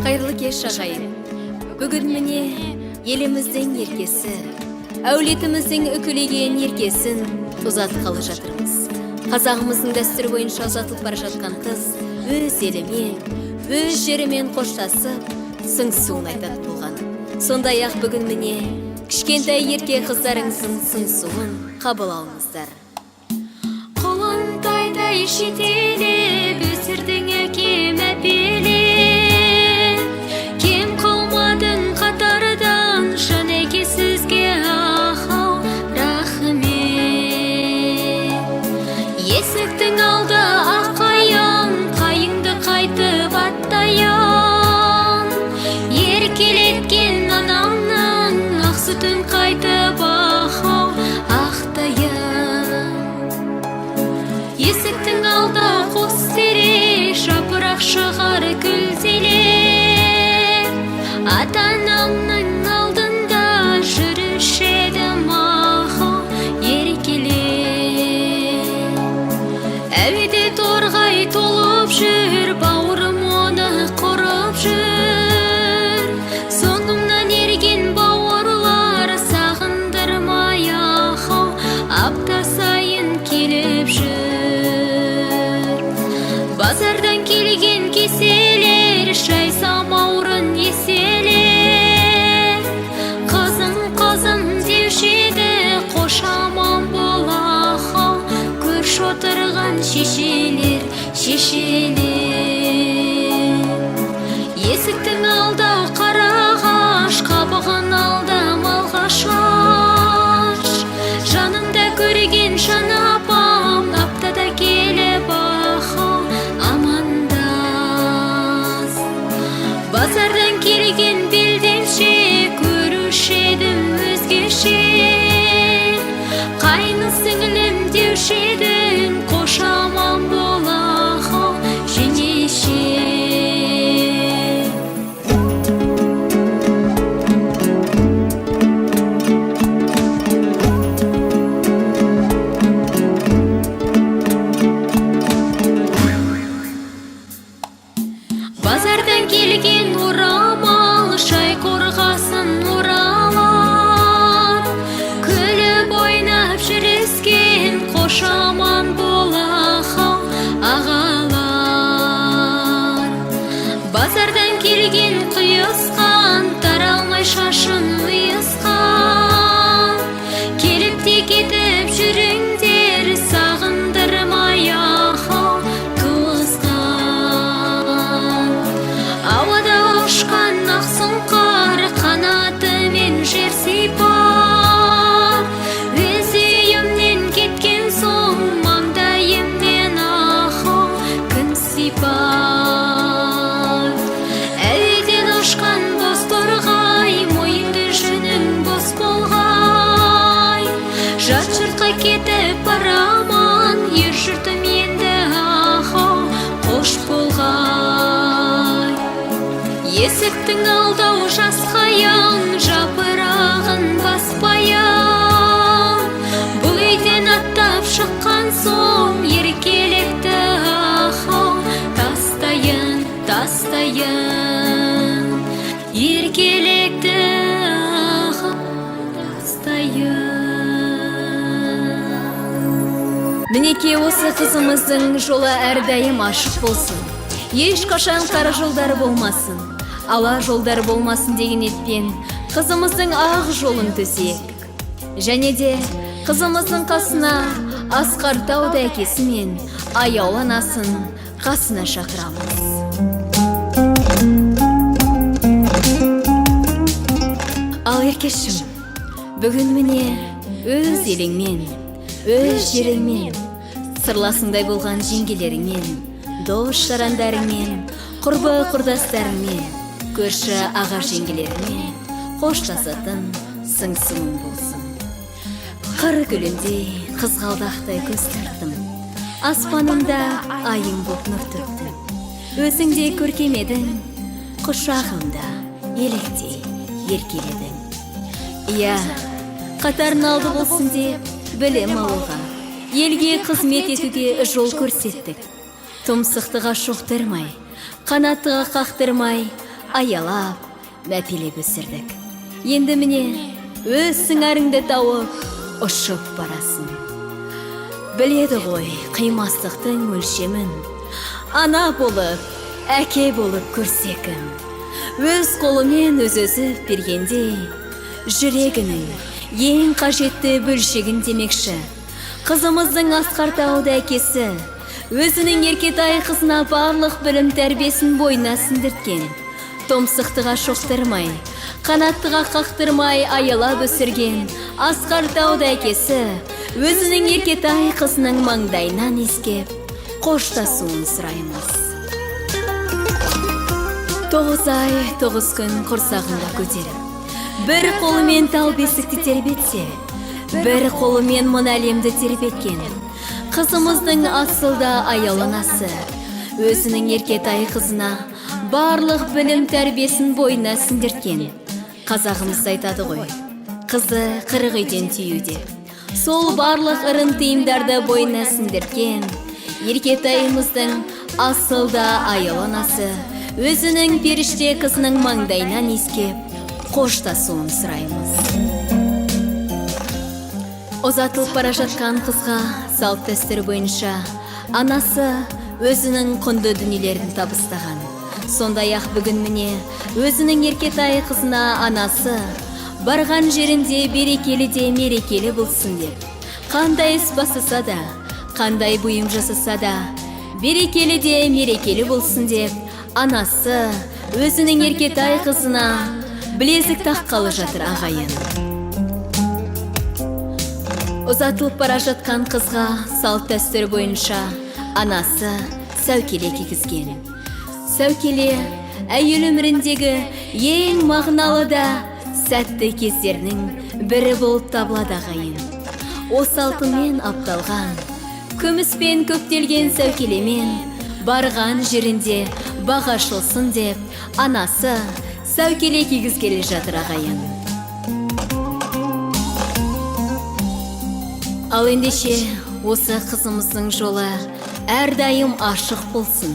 Қайырлы кеш ағайын. Бүгін міне еліміздің еркесі, әулетіміздің үкілеген еркесін ұзатқалы жатырмыз. Қазағымыздың дәстүрі бойынша ұзатылып бара жатқан қыз өз елімен, өз жерімен қоштасып, сыңсуын айтатын болған. Сондай-ақ бүгін міне кішкентай ерке қыздарыңыздың сыңсуын қабыл алыңыздар. Қолындайдай жетелеп өсірдің әкем әпеле, кем қалмадың қатардан, жан әке сізге ағау рахмет. Есіктің алды ақаян, қайыңды қайтып аттаян, еркелеткен анаңның ақ сүтін қайтып ағау ақтаян. Есіктің алды қос тере, жапырақ шығар күлзеле, ата-анамның алдында жүруші едім ағау еркеле. Әуеде торғай толып жүр, бауырым оны құрып жүр. Соңымнан ерген бауырлар сағындырмай ағау апта сайын келіп жүр. Базардан келген кеселер шай самаурын еселер. Қызым деуші еді, қош аман бол ағау, көрші отырған шешелер. Есіктің алда қарағаш, қабығын алда малғашаш. Жанымда көрген жан апам, аптада келіп ағау амандас. Базардан келген белдемше, көруші едім өзгеше. Қайны сіңілім деуші едің, қош аман бол ағау жеңеше. Базардан келген орамал, шай қорғасын оралар. Күліп ойнап жүріскен, қош аман бол ағау ағалар. Базардан келген құйысқан, таралмай шашын ұйысқан. Келіп те кетіп жүріңдер, сағындырмай ағау туысқан. Ауада ұшқан ақ сұңқар, қанатымен жер сипар. Өз үйімнен кеткен соң, маңдайымнен ағау күн сипар. Әуеден ұшқан бос торғай, мойынды жүнің бос болғай. Жат жұртқа кетіп бараман, ер жұртым енді ағау қош болғай. Есіктің алдау жас қаян, жапырағын баспаян. Бұл үйден аттап шыққан соң, еркелікті ағау тастайын. Еркелікті ағау тастайын. Мінеке осы қызымыздың жолы әрдайым ашық болсын. Ешқашан қара жолдары болмасын, ала жолдары болмасын деген ниетпен қызымыздың ақ жолын төсек. Және де қызымыздың қасына Асқар Тауды әкесімен аяулы анасын қасына шақырамыз. Ал еркешім, бүгін міне өз еліңмен, өз жеріңмен, сырласыңдай болған жеңгелеріңмен, дос-жарандарыңмен, құрбы-құрдастарыңмен, көрші аға жеңгелеріңмен қоштасатын сыңсуың болсын. Қыр гүліндей қызғалдақтай көз тарттым, аспанымда айың боп нұр төктім. Өзіңде көркемедің, құшағымда електей еркеледің. Иә, қатарын алды болсын деп білем алуға, елге қызмет етуге жол көрсеттік. Тұмсықтыға шоқтырмай, қанаттыға қақтырмай, аялап, мәпелеп өсірдік. Енді міне, өз сыңарыңды тауып, ұшып барасың. Біледі ғой қимастықтың өлшемін. Ана болып, әке болып көрсекім. Өз қолымен өзі бергенде, жүрегінің ең қажетті бөлшегін демекші. Қызымыздың Асқар Тауды әкесі өзінің Еркетай қызына барлық білім тәрбиесін бойына сіңдірткен. Томсықтыға шоқтырмай, қанаттыға қақтырмай аялап өсірген Асқар Тауды әкесі өзінің Еркетай қызының маңдайынан иіскеп, қоштасуын сұраймыз. 9 ай 9 күн құрсағында көтеріп, бір қолымен тал бесікті тербетсе, бір қолымен мұны әлемді тербеткен қызымыздың асылда аяланасы өзінің Еркетай қызына барлық білім тәрбиесін бойына сіңдірткен. Қазағымыз айтады ғой, қызы 40 үйден түйуде. Сол барлық ырым тыйымдарды бойына сіңдірткен Еркетайымыздың асылда аяланасы өзінің періште қызының маңдайынан иіскеп, қоштасуын сұраймыз. Ұзатылып бара жатқан қызға салт дәстүр бойынша анасы өзінің құнды дүниелерін табыстаған. Сондай-ақ бүгін міне өзінің Еркетай қызына анасы барған жерінде берекелі де мерекелі болсын деп, қандай іс басыса да, қандай бұйым жасаса да, берекелі де мерекелі болсын деп, анасы өзінің Еркетай қызына білезік таққалы жатыр ағайын. Ұзатылып бара жатқан қызға салт дәстүр бойынша анасы сәукеле кигізген. Сәукеле әйел өміріндегі ең мағыналы да сәтті кездерінің бірі болып табылады ағайын. Осы алтынмен апталған, күміспен көктелген сәукелемен барған жерінде баға ашылсын деп, анасы сәукеле кигізгелі жатыр ағайын. Ал ендеше осы қызымыздың жолы әрдайым ашық болсын.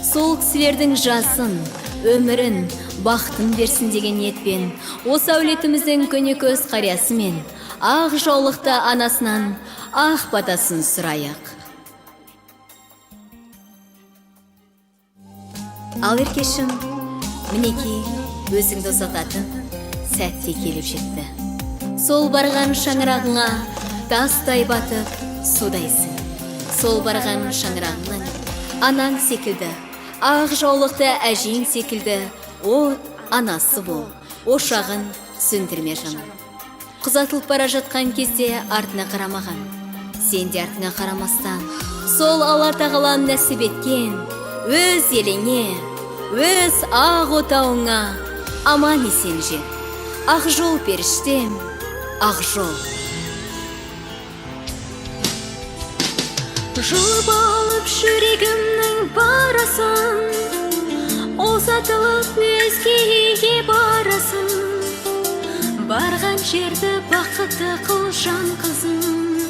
Сол кісілердің жасын, өмірін, бақытын берсін деген ниетпен, осы әулетіміздің көнекөз қариясымен ақ жаулықты анасынан ақ батасын сұрайық. Ал еркешім, мінекей өзіңді ұзататын сәтте келіп жетті. Сол барған шаңырағыңа тастай батып судайсың. Сол барған шаңырағыңның анаң секілді, ақ жаулықты әжең секілді от анасы бол, ошағын сөндірме жаным. Құзатылып бара жатқан кезде артына қарамаған, сен де артына қарамастан, сол Алла тағалам нәсіп еткен өз еліңе, өз ақ отауыңа аман есен жет. Ақ жол періштем, ақ жол. Жұлып алып жүрегімнің барасын, ұзатылып өзгеге барасын. Барған жерді бақытты қыл жан қызым,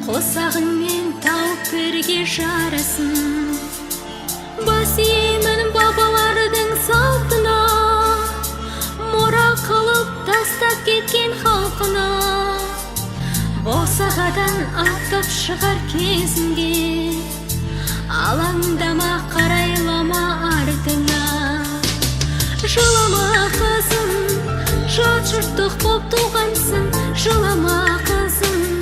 қосағыңмен тауып бірге жарасын. Бас иемін бабалардың салтына, мұра қылып тастап кеткен халқына. Босағадан аттап шығар кезінде, алаңдама қарайлама артыңа. Жылама қызым, жат жұрттық боп туғансың. Жылама қызым,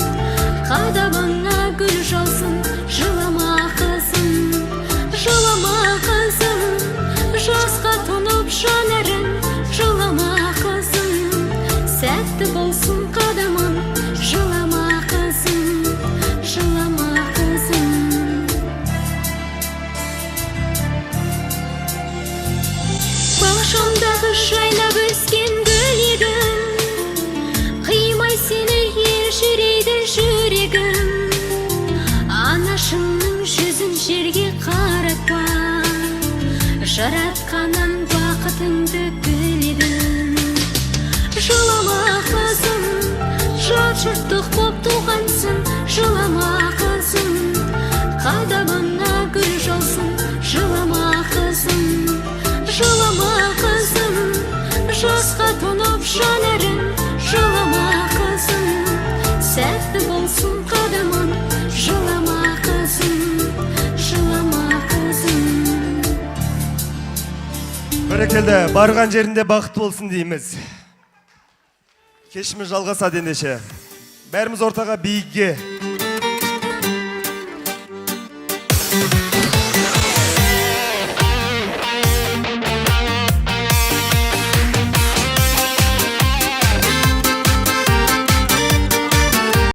қадабыңа гүл жаусын. Жылама қызым, жылама қызым, жасқа тұнып жанарың. Жылама қызым, сәтті болсын қадамың. Жылама қызым, жылама қызым. Бақшамдағы жайнап өскен гүл егін, қимай сені елжірейді жүрегім. Анашымның жүзін жерге қаратпа, жаратқанын бақытыңды біледім. Жылама қызым, жат жұрттық боп туғансың. Жылама қызым, қадабыңа гүл жаусын. Жылама қызым, жылама қызым. Бәрекелді, барған жерінде бақыт болсын дейміз. Кешіміз жалғасады ендеше. Бәріміз ортаға биікке